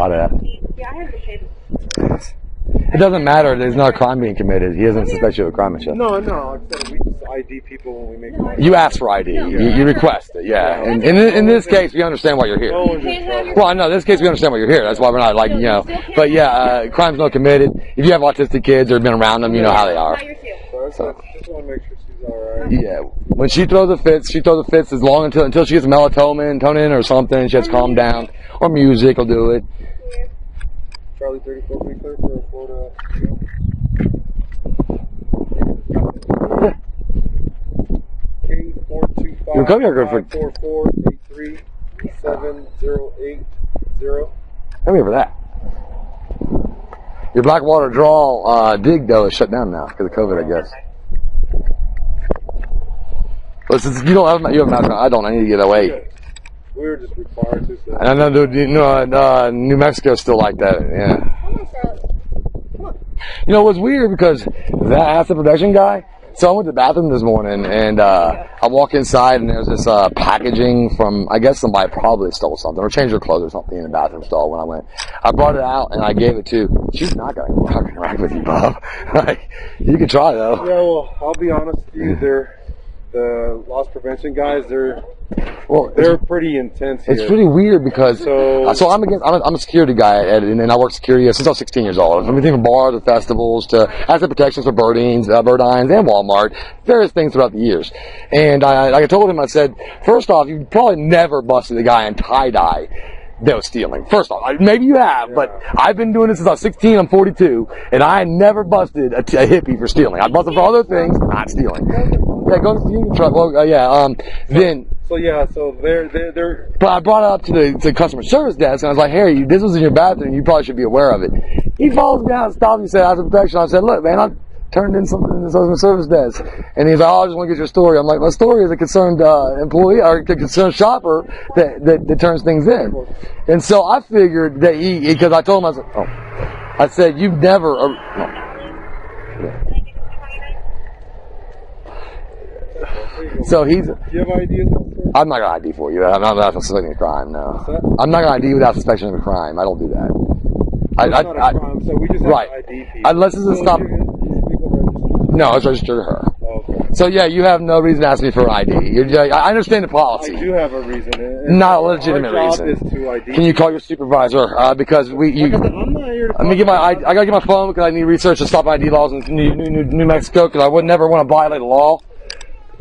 lot of that. Yeah, I have the same. It doesn't matter. There's not a crime being committed. He doesn't suspect you of a crime and shit. No. Like I said, we just ID people when we make contact. You ask for ID. You request it. Yeah. And in this case, we understand why you're here. Well, I know. In this case, we understand why you're here. That's why we're not like, you know. But yeah, crime's not committed. If you have autistic kids or been around them, you know how they are. So I just want to make sure she's alright. Yeah. When she throws a fit, as long until she gets melatonin or something. She has to calm down. Or music will do it. Charlie 34, we clear for Florida. K425-544-837080. Come here for that. Your Blackwater Draw dig, though, is shut down now because of COVID, I guess. Listen, you don't have a background. I don't. I need to get away. We were just required to. So. I know, dude. New Mexico's still like that. Yeah. You know what's weird because that asset protection guy. So I went to the bathroom this morning and I walk inside and there's this packaging from, I guess somebody probably stole something or changed their clothes or something in the bathroom stall when I went. I brought it out and I gave it to. She's not going to interact with you, Bob. Like, you can try though. Yeah, well, I'll be honest with you. The loss prevention guys, they're pretty intense here. It's pretty weird because so I'm a security guy and I work security since I was 16 years old. Everything from bars to festivals to asset protections for Burdines and Walmart, various things throughout the years. And I told him, I said, first off, you probably never busted a guy in tie-dye that was stealing. First off, maybe you have, but I've been doing this since I was 16, I'm 42, and I never busted a hippie for stealing. I busted for other things, not stealing. Yeah, go to the union truck. Well, then. So they're. But I brought it up to the customer service desk, and I was like, "Harry, this was in your bathroom. You probably should be aware of it." He follows me out, stops me, said, "Asset protection." I said, "Look, man, I turned in something in the customer service desk," and he's like, "Oh, I just want to get your story." I'm like, "My story is a concerned employee or a concerned shopper that turns things in," and so I figured that because I told him, I said, "You've never." So he's. Do you have ideas? I'm not going to ID for you. I'm not suspecting a crime, no. I'm not going to ID without suspicion of a crime. I don't do that. It's not a crime, so we just have to ID people. Unless it's a stop. No, it's registered to her. Oh, okay. So yeah, you have no reason to ask me for ID. I understand the policy. I do have a reason. Not a legitimate reason. Is to ID. Can you call your supervisor? Because I'm not here to let me get my. I gotta get my phone because I need research to stop ID laws in New Mexico because I would never want to violate a law.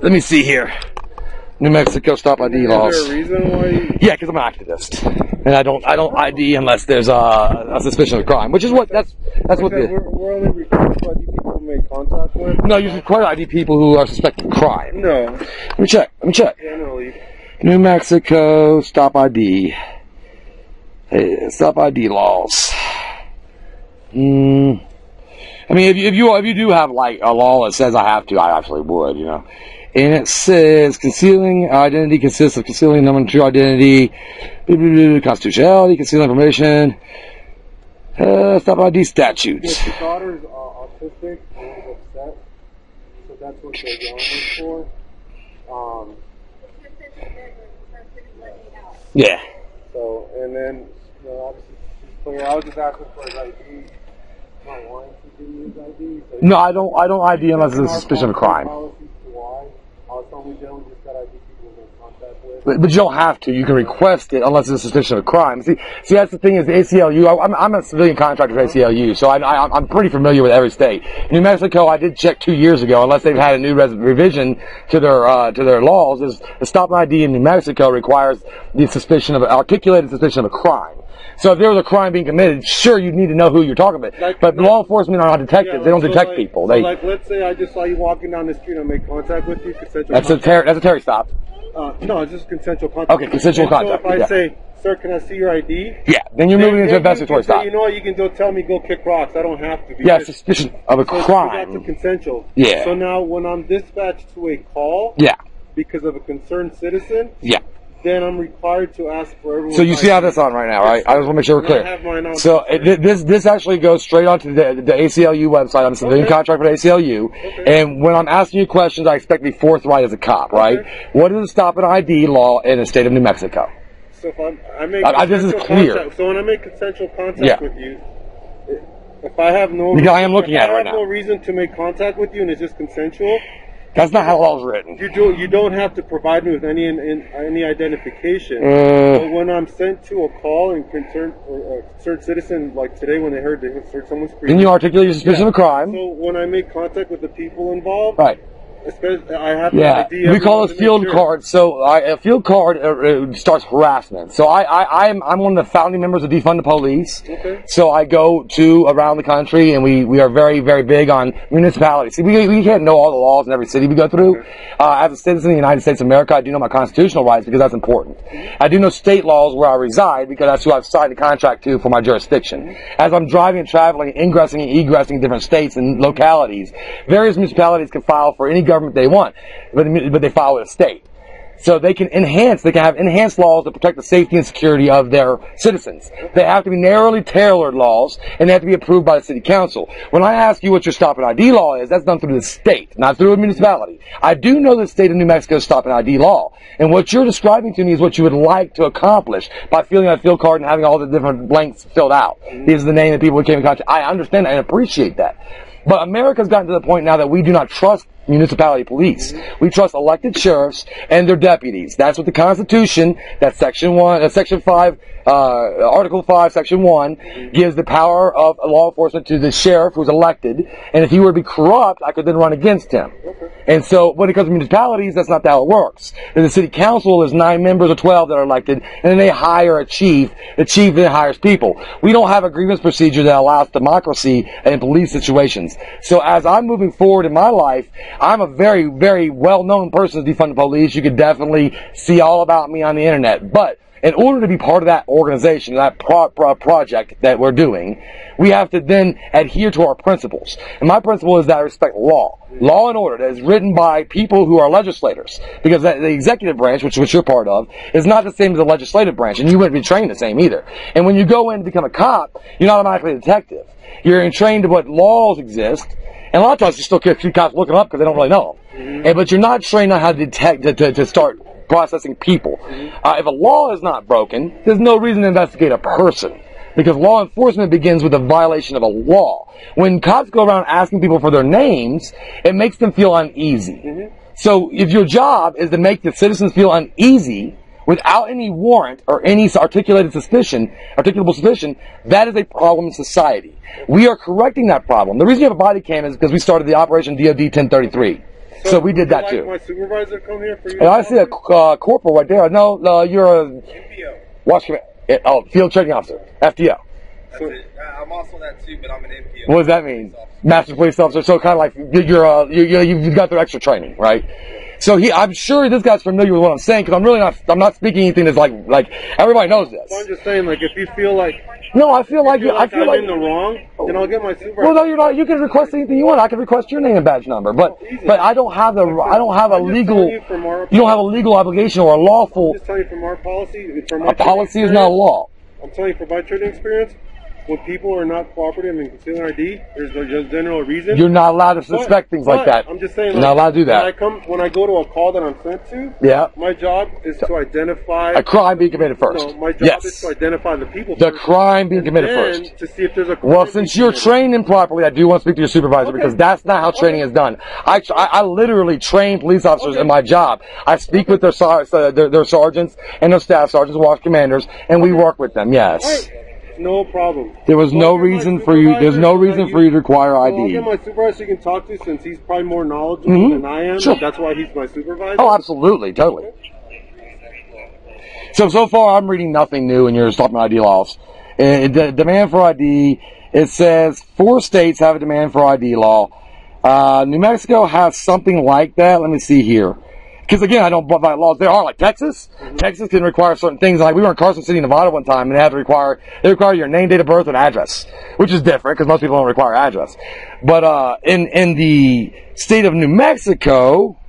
Let me see here. New Mexico stop ID laws. Is there a reason why? Yeah, because I'm an activist, and I don't ID unless there's a suspicion of crime, which is what that's what we're only required to ID people who make contact with. No, you're required to ID people who are suspected of crime. No. Let me check. Generally. New Mexico stop ID. Stop ID laws. I mean, if you do have like a law that says I have to, I actually would, you know. And it says concealing identity consists of concealing number true identity, constitutionality, concealing information, stop ID statutes. Yes, your daughter is autistic and upset, so that's what they're going for. Yeah. So, and then, you know, obviously she's clear. I was just asking for his ID. Not wanting to give me his ID. So no, I don't ID unless there's a suspicion of a crime. But you don't have to. You can request it unless there's a suspicion of crime. See, that's the thing is the ACLU. I'm a civilian contractor for ACLU, so I'm pretty familiar with every state. New Mexico, I did check 2 years ago. Unless they've had a new revision to their laws, is the stop ID in New Mexico requires the articulated suspicion of a crime. So if there was a crime being committed, sure, you'd need to know who you're talking about. But law enforcement are not detectives. They don't detect people. Let's say I just saw you walking down the street and make contact with you. That's a Terry stop. No, it's just consensual contact. Okay, consensual contact. So if I say, "Sir, can I see your ID?" Yeah, then you're moving into investigatory stop. You know what? You can tell me go kick rocks. I don't have to. Yeah, suspicion of a crime. That's a consensual. Yeah. So now when I'm dispatched to a call. Yeah. Because of a concerned citizen. Yeah. Then I'm required to ask for everyone. So you see how that's on right now, right? I just want to make sure we're clear. I have mine on. So this actually goes straight onto the ACLU website. I'm a civilian contractor for the ACLU. Okay. And when I'm asking you questions, I expect to be forthright as a cop, right? Okay. What is the stop and ID law in the state of New Mexico? So if I make this is clear. Contact, so when I make consensual contact with you, if I have no I am looking at it right now. no reason to make contact with you and it's just consensual. That's not how the law is written. You don't have to provide me with any identification. But when I'm sent to a call and concerned citizen, like today when they heard someone screaming, then you articulate your suspicion of a crime. So when I make contact with the people involved, right. I have to ID. We call it field card. So a field card starts harassment. So I'm one of the founding members of Defund the Police. Okay. So I go to around the country, and we are very, very big on municipalities. See, we can't know all the laws in every city we go through. Okay. As a citizen of the United States of America, I do know my constitutional rights because that's important. Mm-hmm. I do know state laws where I reside because that's who I've signed a contract to for my jurisdiction. Mm-hmm. As I'm driving and traveling, ingressing and egressing different states and localities, various municipalities can file for any government they want, but they file with a state. So they can have enhanced laws to protect the safety and security of their citizens. They have to be narrowly tailored laws, and they have to be approved by the city council. When I ask you what your stop and ID law is, that's done through the state, not through a municipality. I do know the state of New Mexico's stop and ID law, and what you're describing to me is what you would like to accomplish by filling out a field card and having all the different blanks filled out. These are the name of people who came in contact. I understand and appreciate that. But America's gotten to the point now that we do not trust municipality police. We trust elected sheriffs and their deputies. That's what the Constitution, that's Section 5, Article 5, Section 1, gives the power of law enforcement to the sheriff who's elected. And if he were to be corrupt, I could then run against him. And so when it comes to municipalities, that's not how it works. In the city council, there's 9 members or 12 that are elected, and then they hire a chief. The chief then hires people. We don't have a grievance procedure that allows democracy in police situations. So as I'm moving forward in my life, I'm a very, very well-known person to defund the police. You could definitely see all about me on the internet. But in order to be part of that organization, that project that we're doing, we have to then adhere to our principles. And my principle is that I respect law. Law and order that is written by people who are legislators. Because the executive branch, which you're part of, is not the same as the legislative branch. And you wouldn't be trained the same either. And when you go in to become a cop, you're not automatically a detective. You're trained to what laws exist. And a lot of times you still get a few cops looking up because they don't really know them. But you're not trained on how to detect, to start processing people. If a law is not broken, there's no reason to investigate a person. Because law enforcement begins with a violation of a law. When cops go around asking people for their names, it makes them feel uneasy. So if your job is to make the citizens feel uneasy without any warrant or any articulable suspicion, that is a problem in society. We are correcting that problem. The reason you have a body cam is because we started the Operation DOD 1033. So we did that too. My supervisor come here for you? And I see a corporal right there. No, you're a MPO. Watch command. Field training officer, FTO. I'm also that too, but I'm an MPO. What does that mean? Master Police Officer. So kind of like you've got their extra training, right? So I'm sure this guy's familiar with what I'm saying because I'm not speaking anything that's like everybody knows this. So I'm just saying, like, if you feel like I feel like I'm in the wrong, then I'll get my supervisor. Well, no, you're not. You can request anything you want. I can request your name and badge number, but I don't have a legal. You don't have a legal obligation or a lawful. I'm just telling you from our policy. A policy is not a law. I'm telling you from my training experience. When people are not cooperative and concealing ID, there's no general reason. You're not allowed to suspect things like that. I'm just saying, you're not allowed to do that. When I go to a call that I'm sent to, my job is to identify a crime being committed first. No, my job is to identify the people. The crime being committed first. To see if there's a crime. Well, since you're trained improperly, I do want to speak to your supervisor because that's not how training is done. I literally train police officers in my job. I speak with their sergeants and their staff sergeants, watch commanders, and we work with them. Yes. No problem. There was no reason for you. There's no reason for you to require ID. I'll get my supervisor you can talk to since he's probably more knowledgeable than I am. Sure. That's why he's my supervisor. Oh, absolutely, totally. So far, I'm reading nothing new in your stop and ID laws. The demand for ID. It says 4 states have a demand for ID law. New Mexico has something like that. Let me see here. Because again, I don't violate laws. There are like Texas. Texas can require certain things. Like we were in Carson City, Nevada one time, and they require your name, date of birth, and address, which is different because most people don't require address. But in the state of New Mexico,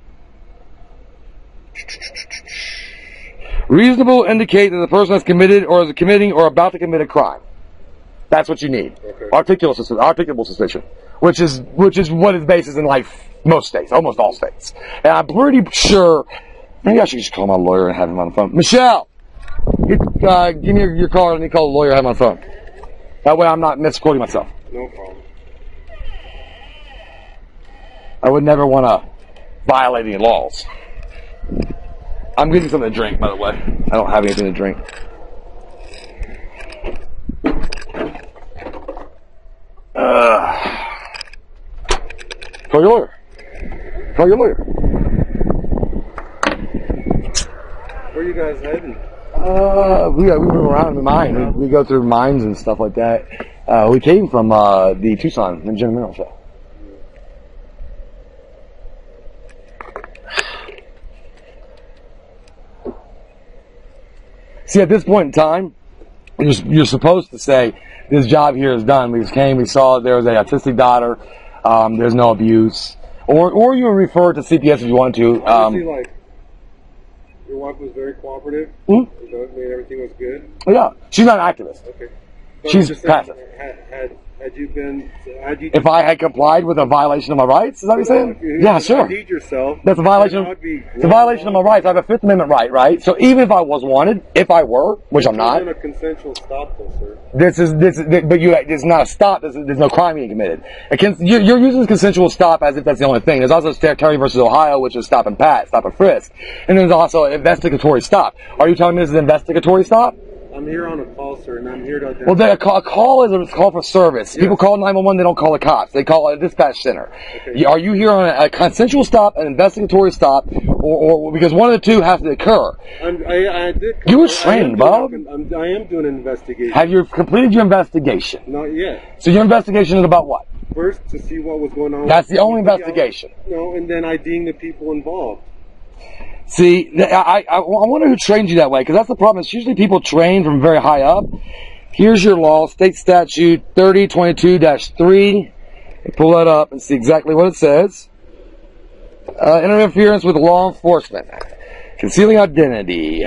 reasonable indicate that the person has committed or is committing or about to commit a crime. That's what you need. Okay. Articulable suspicion, which is what is basis in like most states, almost all states. And I'm pretty sure, maybe I should just call my lawyer and have him on the phone. Michelle, Give me your card and you call the lawyer I have on my phone. That way I'm not misquoting myself. No problem. I would never want to violate any laws. I'm getting something to drink, by the way. I don't have anything to drink. Call your lawyer. Call your lawyer. Where are you guys heading? We move around in the mine. We go through mines and stuff like that. We came from the Tucson and General Mineral Show. See, at this point in time, you're supposed to say, this job here is done. We just came, we saw there was a autistic daughter, there's no abuse. Or you refer to CPS if you want to. Obviously, like, your wife was very cooperative. Mm-hmm. You know, made everything was good. Yeah, she's not an activist. Okay. So she's passive. If I had complied with a violation of my rights, is that what you're saying? Yeah, sure. Yourself, that's a violation. It's a violation of my rights. I have a Fifth Amendment right, right? So even if I was wanted, if I were, which I'm not. This isn't a consensual stop, though, sir. This is, but it's not a stop. There's no crime being committed. You're using consensual stop as if that's the only thing. There's also Terry versus Ohio, which is stop and pat, stop and frisk, and there's also investigatory stop. Are you telling me this is an investigatory stop? I'm here on a call, sir, and I'm here to identify. Well, a call is a call for service. Yes. People call 911, they don't call the cops. They call a dispatch center. Okay. Are you here on a consensual stop, an investigatory stop, or because one of the two has to occur? I did. You were trained, Bob. I am doing an investigation. Have you completed your investigation? Not yet. So your investigation is about what? First, to see what was going on. That's the only investigation. No, and then IDing the people involved. See, I wonder who trained you that way, because that's the problem. It's usually people trained from very high up. Here's your law, state statute 3022-3. Pull that up and see exactly what it says. Interference with law enforcement. Concealing identity.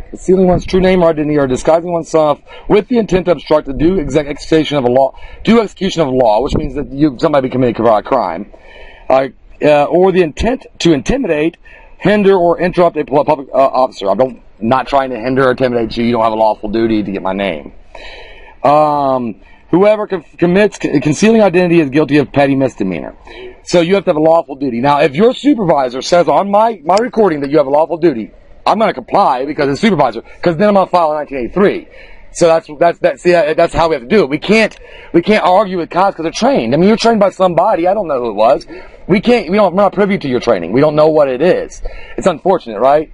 Concealing one's true name or identity, or disguising oneself with the intent to obstruct the due execution of a law, which means that somebody committed a crime. Or the intent to intimidate, hinder, or interrupt a public officer. I'm not trying to hinder or intimidate you. You don't have a lawful duty to get my name. Whoever commits concealing identity is guilty of petty misdemeanor. So you have to have a lawful duty. Now, if your supervisor says on my recording that you have a lawful duty, I'm going to comply because it's supervisor. Because then I'm going to file a 1983. So that's how we have to do it. We can't argue with cops because they're trained. I mean, you're trained by somebody. I don't know who it was. We're not privy to your training. We don't know what it is. It's unfortunate, right?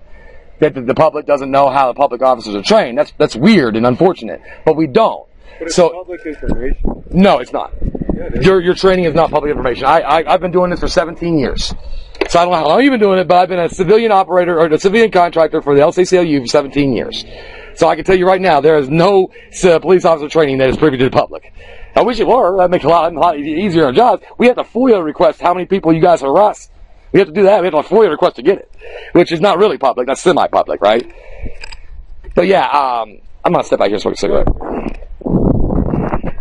That the public doesn't know how the public officers are trained. That's weird and unfortunate. But we don't. But it's public information. No, it's not. Yeah, it is. Your training is not public information. I've been doing this for 17 years. So I don't know how long you've been doing it, but I've been a civilian operator or a civilian contractor for the LCCLU for 17 years. So I can tell you right now, there is no police officer training that is privy to the public. I wish it were. That makes it a lot easier on jobs. We have to FOIA request how many people you guys harass. We have to do that. We have to FOIA request to get it, which is not really public. That's semi-public, right? But yeah, I'm going to step out here and smoke a cigarette.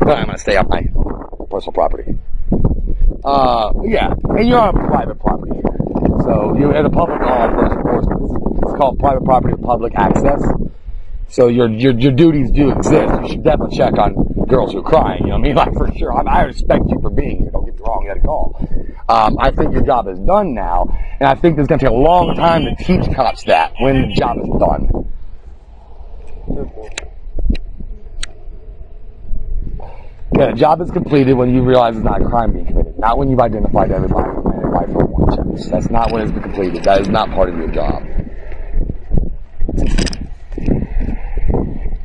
But I'm going to stay on my personal property. Yeah, and you're on private property here. So you as a public law enforcement, it's called private property with public access. So your duties do exist. You should definitely check on girls who are crying. You know what I mean? Like, for sure. I respect you for being here. Don't get me wrong. You had a call. I think your job is done now, and I think it's going to take a long time to teach cops that when the job is done. Yeah, the job is completed when you realize it's not a crime being committed, not when you've identified everybody and applied for warrant checks. That's not when it's been completed. That is not part of your job.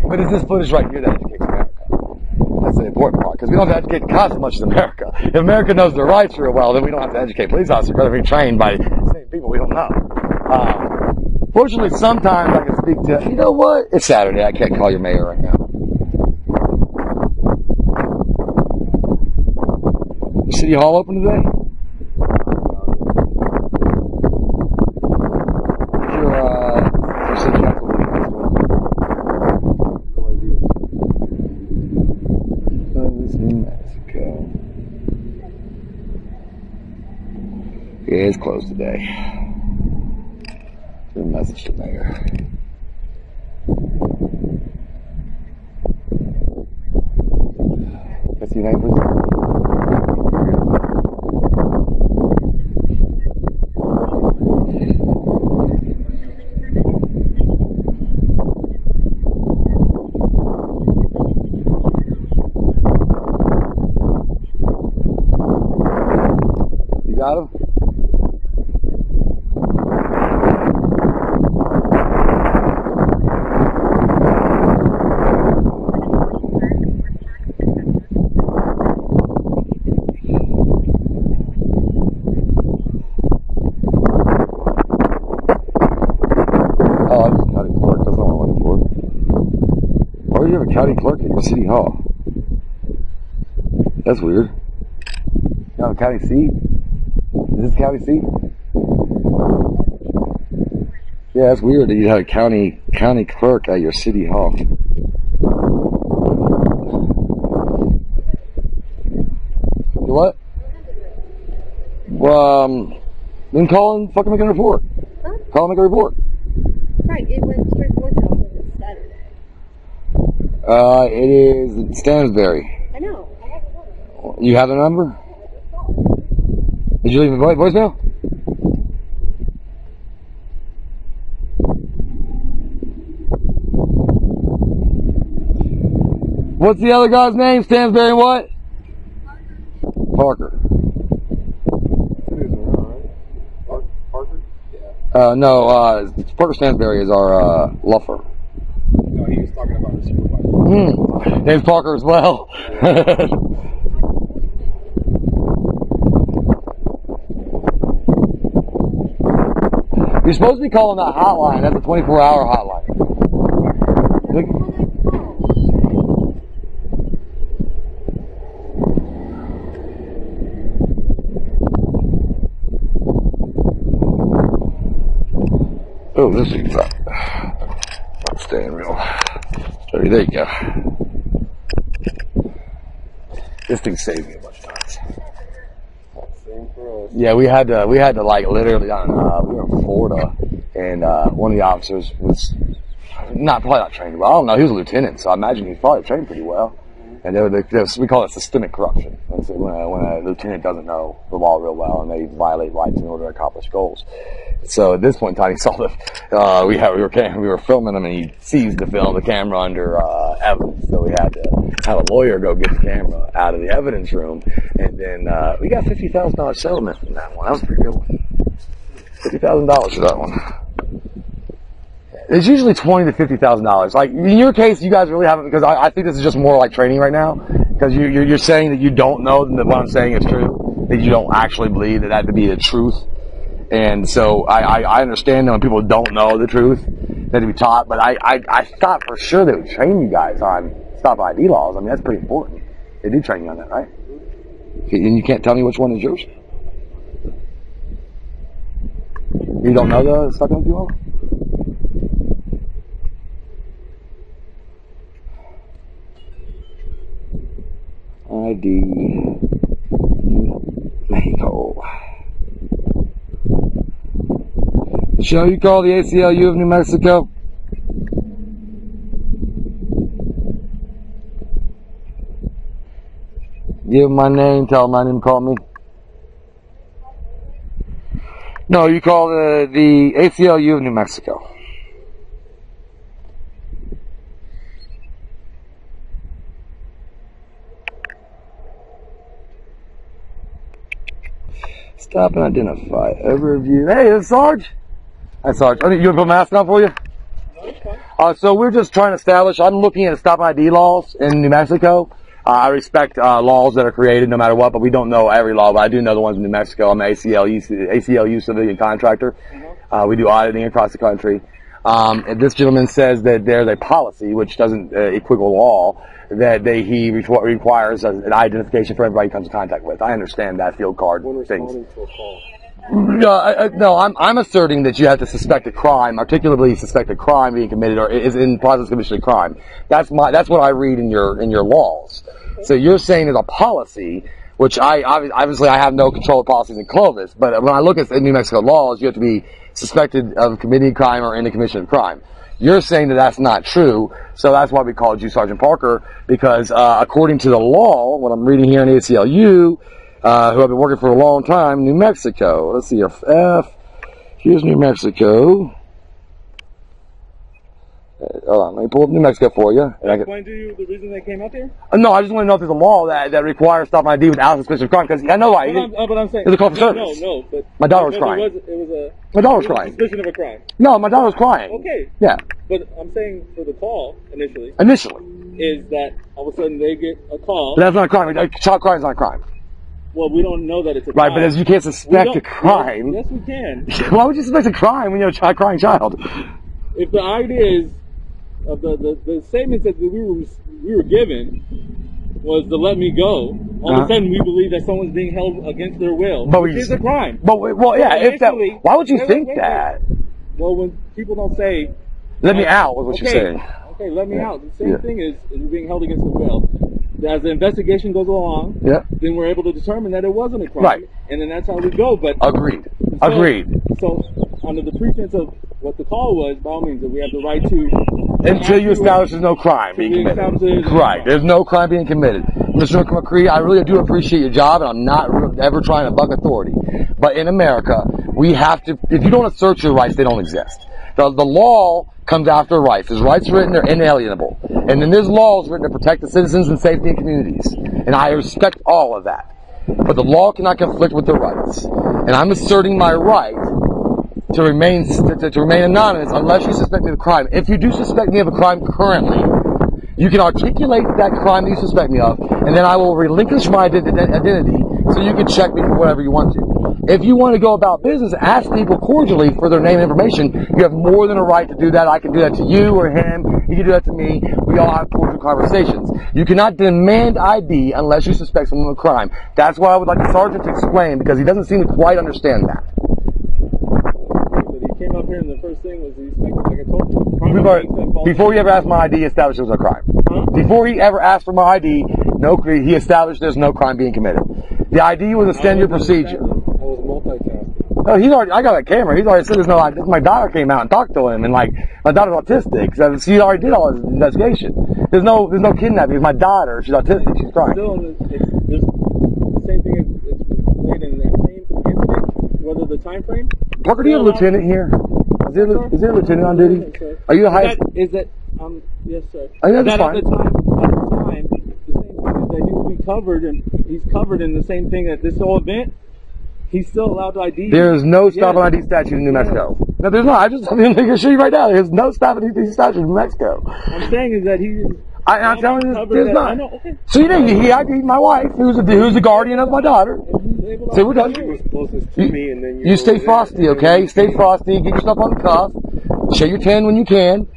But it's this footage right here that educates America. That's the important part, because we don't have to educate the cops as much as America. If America knows their rights real well, then we don't have to educate police officers, because they're being trained by the same people we don't know. Fortunately, sometimes I can speak to, you know what? It's Saturday. I can't call your mayor right now. City Hall open today? Yeah, it's closed today. Send a message to the mayor. your name, please? You got him? Why do you have a county clerk at your city hall? That's weird. You have a county seat? Is this county seat? Yeah, that's weird that you have a county clerk at your city hall. What? Well, then call and fucking make a report. Huh? Call and make a report. Right, it went straight to voicemail because it's Saturday. It is Stansbury. I know. I have a number. You have the number? Did you leave a voicemail? What's the other guy's name? Stansbury and what? Parker. Parker? Yeah. No, Parker Stansbury is our luffer. No, he was talking about his supervisor. Name's Parker as well. You're supposed to be calling that hotline. That's a 24-hour hotline. Oh, this thing's up. It's staying real. There you go. This thing saved me a bunch of times. Same for us. Yeah, we had to like literally, I don't know, we were in Florida, and one of the officers was probably not trained well. I don't know, he was a lieutenant, so I imagine he probably trained pretty well. And we call it systemic corruption. So when a lieutenant doesn't know the law real well and they violate rights in order to accomplish goals. So at this point in time, he saw we were filming him, and he seized the camera under evidence. So we had to have a lawyer go get the camera out of the evidence room, and then we got $50,000 settlement from that one. That was a pretty good one. $50,000 for that one. It's usually $20,000 to $50,000. Like in your case, you guys really haven't, because I think this is just more like training right now. Because you're saying that you don't know that what I'm saying is true, that you don't actually believe that to be the truth. And so I understand that when people don't know the truth, they have to be taught. But I thought for sure they would train you guys on stop ID laws. I mean, that's pretty important. They do train you on that, right? And you can't tell me which one is yours? You don't know the stop ID law? ID Mexico. Shall you call the ACLU of New Mexico? Give them my name, tell them I didn't call me. No, you call the ACLU of New Mexico. Stop and identify. Overview. Hey, it's Sarge. Hi, Sarge. You want to put a mask on for you? Okay. So we're just trying to establish, I'm looking at stop ID laws in New Mexico. I respect laws that are created no matter what, but we don't know every law, but I do know the ones in New Mexico. I'm an ACLU civilian contractor. We do auditing across the country. And this gentleman says that there's a policy, which doesn't equal law, that he requires an identification for everybody he comes in contact with. I understand that field card When things. responding to a call. No, I'm asserting that you have to suspect a crime, articulately suspect a crime being committed or is in process of commission of crime. That's what I read in your laws. So you're saying there's a policy, which obviously I have no control of policies in Clovis, but when I look at New Mexico laws, you have to be suspected of committing a crime or in the commission of crime. You're saying that that's not true, so that's why we called you Sergeant Parker, because according to the law, what I'm reading here in ACLU, who I've been working for a long time, New Mexico. Let's see, here's New Mexico. Hold on, let me pull up New Mexico for you. Explain to you the reason they came out there? No, I just want to know if there's a law that requires stop ID without suspicion of crime, because I know why. But I'm saying, it was a call for service. No, but my daughter was crying. My daughter was crying. Suspicion of a crime. No, my daughter was crying. Okay. Yeah. But I'm saying for the call initially is that all of a sudden they get a call. But that's not a crime. A child crying is not a crime. Well, we don't know that it's a crime. Right, but as you can't suspect a crime. Yes, we can. Why would you suspect a crime when you're a crying child? If the idea is of the statements that we were given was to let me go, all of a sudden we believe that someone's being held against their will, which is a crime. Well, yeah. If that, why would you think that? Well, when people don't say, "Let me out," is what you're saying. Okay, let me out. The same thing is being held against their will. As the investigation goes along, then we're able to determine that it wasn't a crime, right? And then that's how we go. But agreed. So, under the pretense of what the call was, by all means, that we have the right to. Until you establish there's no crime being committed. Right, there's no crime being committed. Mr. McCree, I really do appreciate your job, and I'm not ever trying to buck authority. But in America, we have to, if you don't assert your rights, they don't exist. The law comes after rights. There's rights written, they're inalienable. And then there's laws written to protect the citizens and safety in communities. And I respect all of that. But the law cannot conflict with the rights. And I'm asserting my right to remain anonymous unless you suspect me of a crime. If you do suspect me of a crime currently, you can articulate that crime that you suspect me of, and then I will relinquish my identity so you can check me for whatever you want to. If you want to go about business, ask people cordially for their name and information. You have more than a right to do that. I can do that to you or him. You can do that to me. We all have cordial conversations. You cannot demand ID unless you suspect someone of a crime. That's why I would like the sergeant to explain, because he doesn't seem to quite understand that. Came up here and the first thing was like I told you. Before he ever asked my ID, he established it was a crime. Before he ever asked for my ID, he established there's no crime being committed. The ID was a standard procedure. I was multitasking. No, I got a camera. He's already said there's no ID. My daughter came out and talked to him, and my daughter's autistic, so she already did all his investigation. There's no kidnapping. It's my daughter. She's autistic. She's crying. Still, there's the same thing as played in the same incident, whether the time frame. Parker, do you have a lieutenant here? Is there a lieutenant on duty? Are you a high? Yes, sir. I think that's fine. At the time, the same thing is that he will be covered, and he's covered in the same thing at this whole event. He's still allowed to ID. There is no stop on ID statute in New Mexico. No, there's not. I'm going to show you right now. There's no stop on ID statute in New Mexico. I'm saying is that I'm telling you, there's not. I know, okay. So he ID'd my wife, who's the guardian of my daughter. So we're done. You stay frosty, okay? Stay frosty. Get yourself on the cuff. Show your 10 when you can,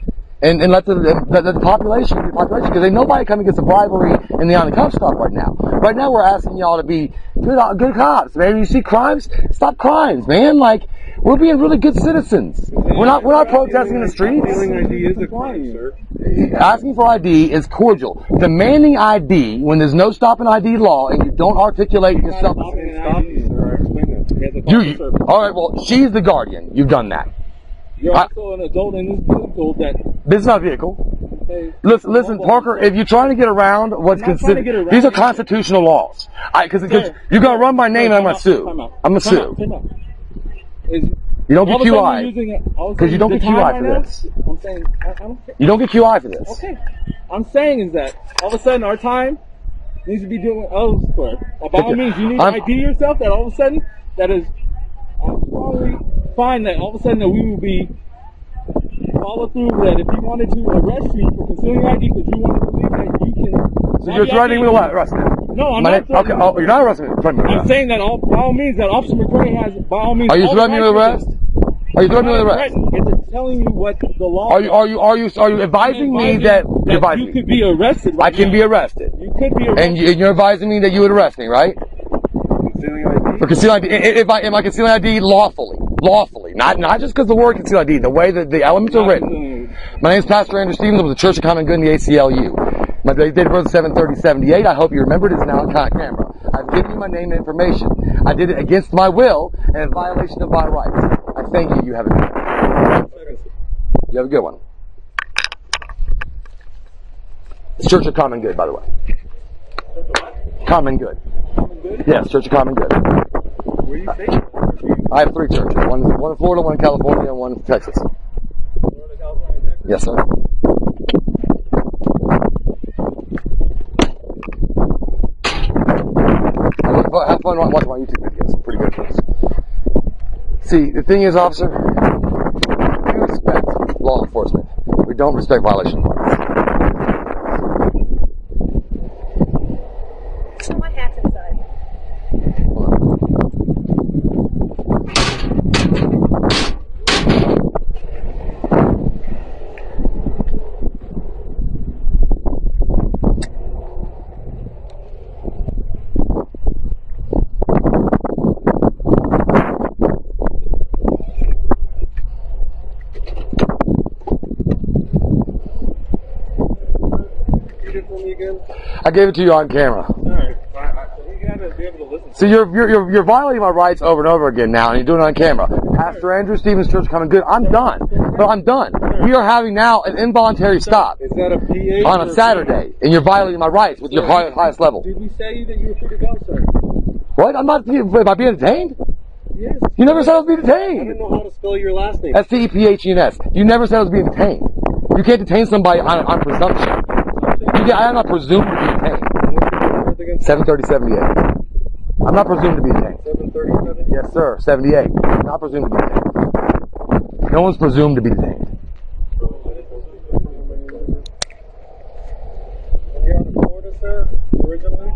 and let the population, because ain't nobody coming against the bribery and the on the cuff stuff right now. Right now, we're asking y'all to be good cops, man. You see crimes, stop crimes, man. We're being really good citizens. We're not protesting in the streets. Stealing ID is a crime, sir. Asking for ID is cordial. Demanding ID when there's no stopping ID law and you don't articulate yourself. All right, well, she's the guardian. You've done that. You're also an adult in this vehicle This is not a vehicle. Okay. Listen, Parker, if you're trying to get around what's considered, these are constitutional laws. Because you're going to run my name and I'm going to sue. I'm going to sue. You don't get QI. Because you don't get QI for this. I'm saying, I don't care. You don't get QI for this. Okay. I'm saying is that all of a sudden our time needs to be doing elsewhere. By all means, you need to ID yourself. That all of a sudden, that is probably fine. That all of a sudden that we will be follow through. That if you wanted to arrest you for concealing ID because you want to believe that you can. So you're threatening me to arrest me? No, I'm not. Okay. Oh, you're not arresting me. I'm saying that by all means that Officer McCray has by all means. Are you threatening me with arrest? Are you threatening me with arrest? It's telling you what the law. Are you advising me that you could be arrested? I can be arrested. You could be arrested. And you're advising me that you would arrest me, right? Concealing ID. For concealing ID. Am I concealing ID lawfully? Lawfully, not just because the word conceal ID. The way that the elements are written. My name is Pastor Andrew Stevens. I'm with the Church of Common Good in the ACLU. My date of birth is 7/30/78. I hope you remember it. It's now on camera. I've given you my name and information. I did it against my will and in violation of my rights. I thank you. You have a good one. You have a good one. It's Church of Common Good, by the way. Common Good. Common Good? Yes, Church of Common Good. Where you staying? I have 3 churches. One in Florida, one in California, and one in Texas. Florida, California, Texas? Yes, sir. Have fun watching my YouTube videos. I'm pretty good at this. See, the thing is, officer, we respect law enforcement. We don't respect violation of rights. So what happened inside? I gave it to you on camera. Alright, we gotta be able to listen. So you're violating my rights over and over again now, and you're doing it on camera. Pastor Andrew Stevens Church Common Good. I'm done. No, I'm done. We are having now an involuntary stop Is that a PA? on a Saturday, and you're violating my rights with your highest level. Did we say that you were free to go, sir? What? I'm not. Am I being detained? Yes. You never said I was being I detained. didn't know how to spell your last name. S-T-E-P-H-E-N-S. You never said I was being detained. You can't detain somebody on presumption. I am not presumed to be detained. 730-78. I'm not presumed to be detained. 737? Yes, sir. 78. Not presumed to be detained. No one's presumed to be detained. And you're out of Florida, sir, originally?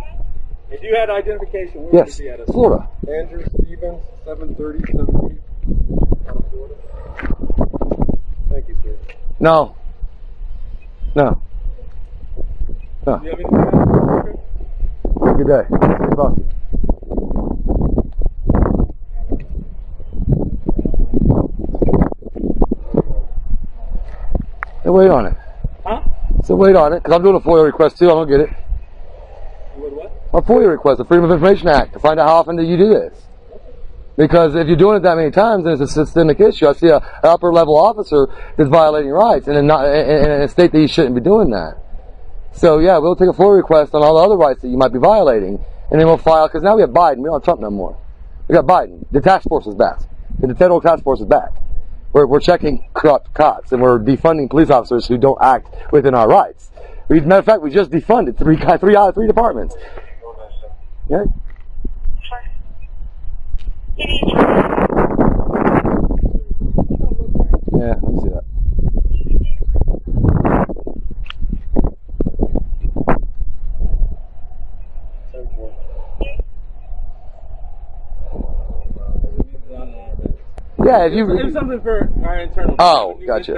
If you had identification, where Yes, would you be at? Florida. Andrew Stevens, 730-78, out of Florida. Thank you, sir. No. No. No. Do you have anything else? Have a good day. Stay busted. Hey, wait on it. Huh? So wait on it, because I'm doing a FOIA request too. I'm going to get it. You would what? A FOIA request, the Freedom of Information Act, to find out how often do you do this. Because if you're doing it that many times, then it's a systemic issue. I see an upper level officer that's violating rights, and in a state that he shouldn't be doing that. So yeah, we'll take a FOIA request on all the other rights that you might be violating, and then we'll file, because now we have Biden. We don't have Trump no more. We got Biden. The task force is back. The federal task force is back. We're checking corrupt cops, and we're defunding police officers who don't act within our rights. Matter of fact, we just defunded three departments. Yeah. Yeah, let me see that. Yeah, if you. It was something for our internal. Oh, gotcha.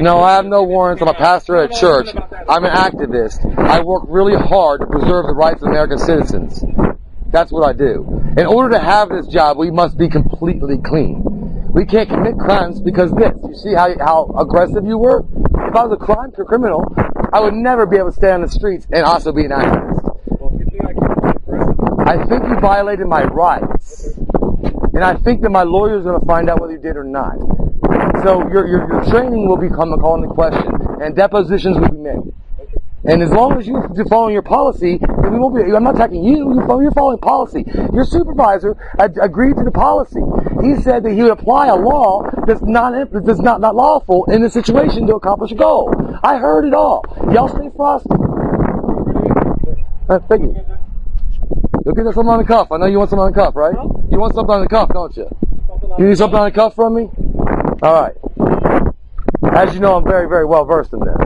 No, I have no warrants. I'm a pastor at a church. I'm an activist. I work really hard to preserve the rights of American citizens. That's what I do. In order to have this job, we must be completely clean. We can't commit crimes because this. You see how aggressive you were? If I was a criminal, I would never be able to stay on the streets and also be an activist. I think you violated my rights. And I think that my lawyer is going to find out whether you did or not. So your training will become called into question, and depositions will be made. And as long as you're following your policy, then we won't be. I'm not attacking you. You're following policy. Your supervisor agreed to the policy. He said that he would apply a law that's not lawful in this situation to accomplish a goal. I heard it all. Y'all stay frosty. Thank you. You'll get something on the cuff. I know you want something on the cuff, right? You want something on the cuff, don't you? You need something on the cuff from me? All right. As you know, I'm very, very well versed in this.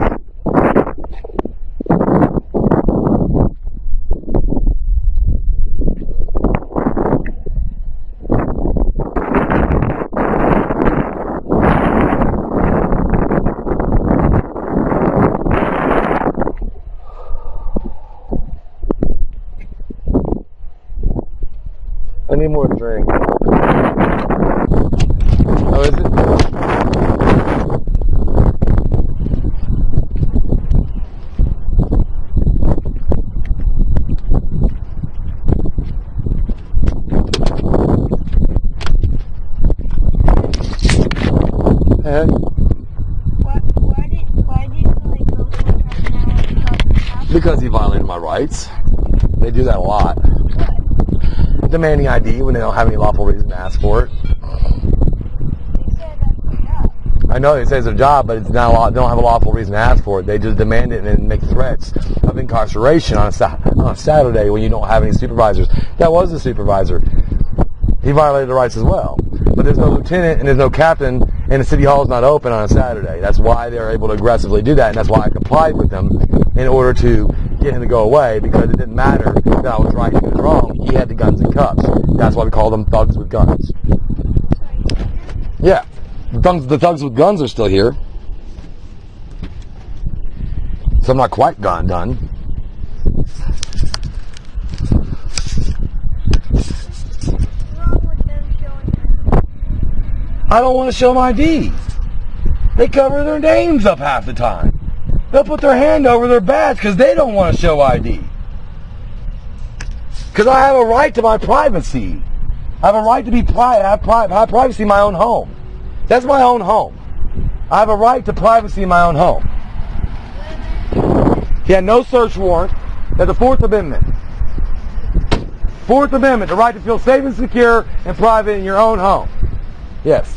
I need more drink. Oh, is it? Why did you like go for half an hour and talk to the cop? Because he violated my rights. They do that a lot. Demanding ID when they don't have any lawful reason to ask for it. I know they say it's their job, but it's not they don't have a lawful reason to ask for it. They just demand it and then make threats of incarceration on a Saturday when you don't have any supervisors. That was the supervisor. He violated the rights as well. But there's no lieutenant and there's no captain, and the city hall is not open on a Saturday. That's why they're able to aggressively do that, and that's why I complied with them in order to get him to go away, because it didn't matter that I was right and he was wrong. He had the guns and cuffs. That's why we call them thugs with guns. Yeah. The thugs with guns are still here. So I'm not quite done. I don't want to show my ID. They cover their names up half the time. They'll put their hand over their badge because they don't want to show ID. Because I have a right to my privacy. I have a right to have privacy in my own home. That's my own home. I have a right to privacy in my own home. He had no search warrant. That's the Fourth Amendment. Fourth Amendment, the right to feel safe and secure and private in your own home. Yes.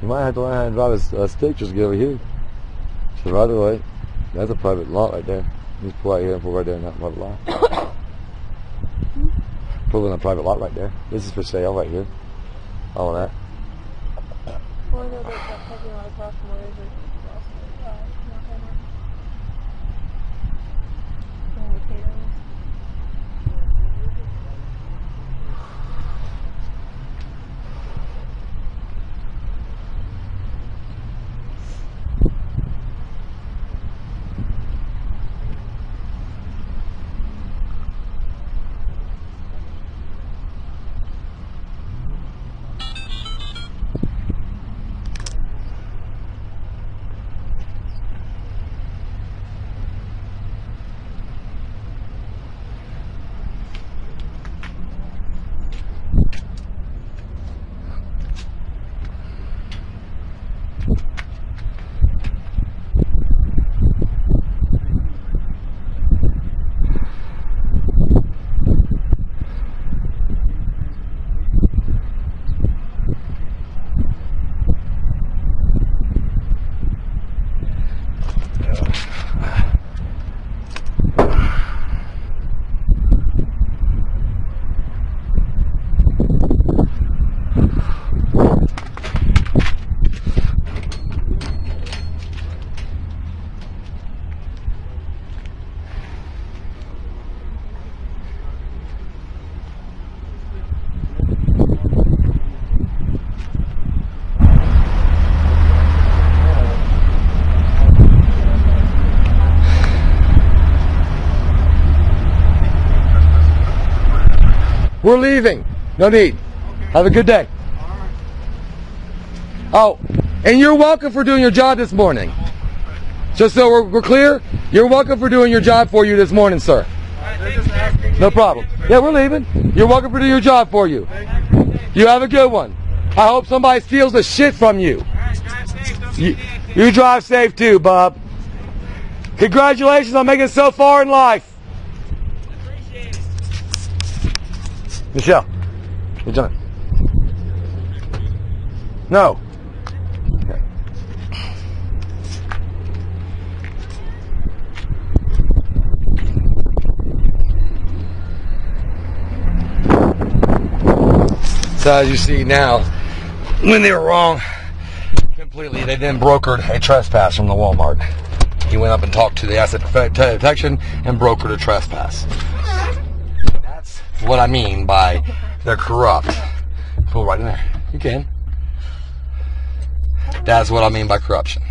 You might have to learn how to drive a stick, just get over here. So right away. That's a private lot right there. Just pull out here and pull right there in that private lot. Pull in a private lot right there. This is for sale right here. All of that. We're leaving. No need. Okay. Have a good day. Right. Oh, and you're welcome for doing your job this morning. Just so we're clear, you're welcome for doing your job for you this morning, sir. No problem. Yeah, we're leaving. You're welcome for doing your job for you. You have a good one. I hope somebody steals the shit from you. You drive safe too, Bob. Congratulations on making it so far in life. Michelle, you done it. No. Okay. So as you see now, when they were wrong completely, they then brokered a trespass from the Walmart. He went up and talked to the asset protection and brokered a trespass. What I mean by they're corrupt. Pull right in there. You can. That's what I mean by corruption.